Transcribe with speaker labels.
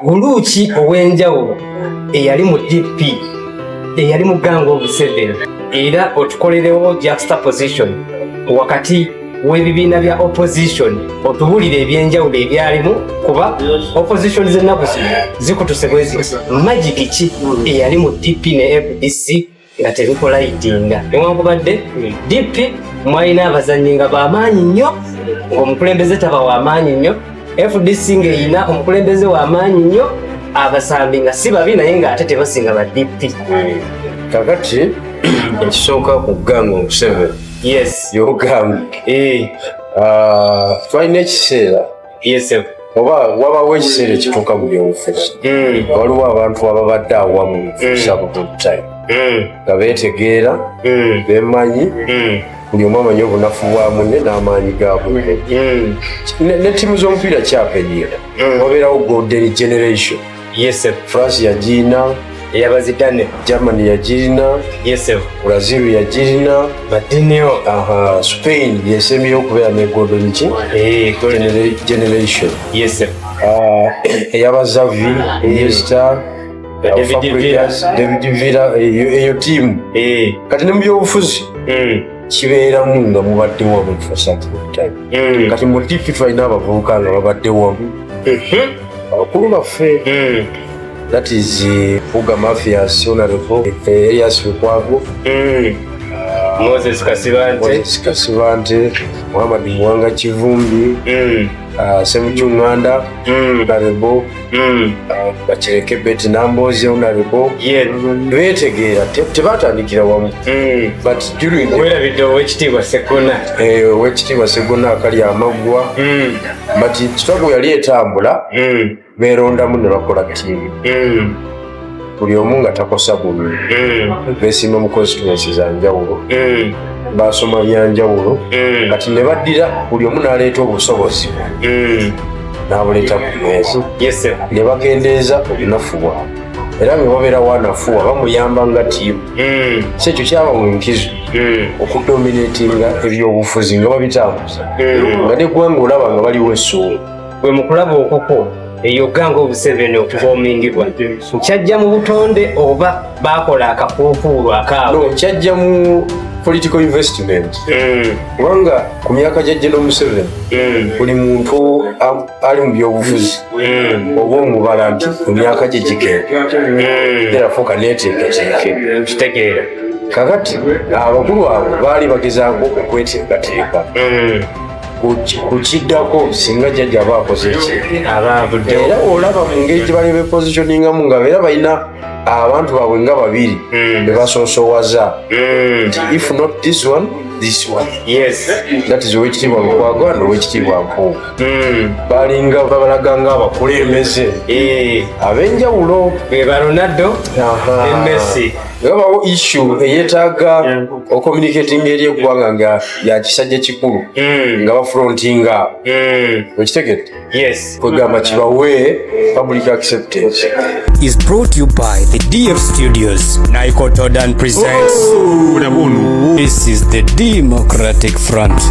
Speaker 1: Uluchi owenjawulo eyali mu DP eyali mu Gang of Seven era otukolerewo juxtaposition wakati w'ebibiina bya opposition otubulire ebyenjawulo ebyalimu kuba opposition z'ennaku zikutuse bwezi magic ki eyali mu DP ne FDC nga tebikola yitinga newankubadde DP mwalina abazannyi nga bamaanyi nnyo ng'omukulembeze taba wamaanyi nnyo FDC ng'eyina omukulembeze wamaanyi nnyo abasambi nga si babi naye ng'ate tebasinga ba DP.
Speaker 2: Kakati ekisooka ku Gang of Seven
Speaker 1: Yes.
Speaker 2: yogambi twalina ekiseera oba wabawo ekiseera ekituuka mu byobufuzi waliwo abantu ababadde awamu sabututime nga beetegeera bemanyi buli omu amanyi obunafu bwa munne n'amaanyi ga munne ne ttiimu z'omupiira kyapenyera wabeerawo golden generation. France yagirina
Speaker 1: eyabazidane,
Speaker 2: Germany yagirina, Brazil yagirina,
Speaker 1: badineo
Speaker 2: Spain yesemyeyo okubeera ne golden generation. Eyabazavi, Iniesta, David Villa, eyo ttiimu kati ne mu byobufuzi kibeeramu nga mubadde wamu kati mu DP twalina abavubuka nga babadde wamu abakulu baffe. That is Mpouga Mafias, Honorable Elias Lukwago,
Speaker 1: Moses
Speaker 2: Kasibante, Muhammad Mwanga Kivumbi, Semuchunganda, Honorable, Bachireke Beti Nambozi, Honorable. Betegeera tebatandikira wamu. But during
Speaker 1: wekitiibwa
Speaker 2: Segona akali amaggwa. But struggle yali etambula. Beerondamu ne bakola ttiimu buli omu nga takosa bululu beesimba mu constituency za njawulo baasoma byanjawulo kati ne baddira buli omu n'aleeta obusobozi n'abuleeta ku mmeeza ne bagendeeza obunafu bwabwe era nga babeerawo anafuwa bamuyamba nga ttiimu si ekyo kyaba mu nkizo okudominatinga ebyobufuzi nga babitambuza nga neggwanga olaba nga baliwo essuula
Speaker 1: bwe mu kulaba okwo eyo Gang of Seven okufomingibwa kyajja mu butonde oba bakola akafuufuulu akaabwe?
Speaker 2: Kyajja mu political investment kubanga ku myaka gya General Museveni buli muntu ali mu byobufuzi oba omubala nti ku myaka gye gigenda era fuuka neeteekateeke kakati abakulu abo baali bagezaako okweteekateeka kukiddako singa jjajja aba akoze era olaba mu ngeri gye bali bepositioningamu nga beera balina abantu baabwe nga babiri be basoosowaza nti if not this one, this one. That is Owekitiibwa Lukwago and Owekitiibwa Mpouga. Balinga babalaga nga abakulembeze ab'enjawulo
Speaker 1: ba Ronaldo ne Messi.
Speaker 2: Yabawo issue eyeetaaga ocommunicating eri eggwanga nga ya kisajja kikulu nga bafrontinga okitegedde kwegamba kibawe public acceptance.
Speaker 3: Is brought to you by the DF Studios. Naiko Todan presents This is the Democratic Front.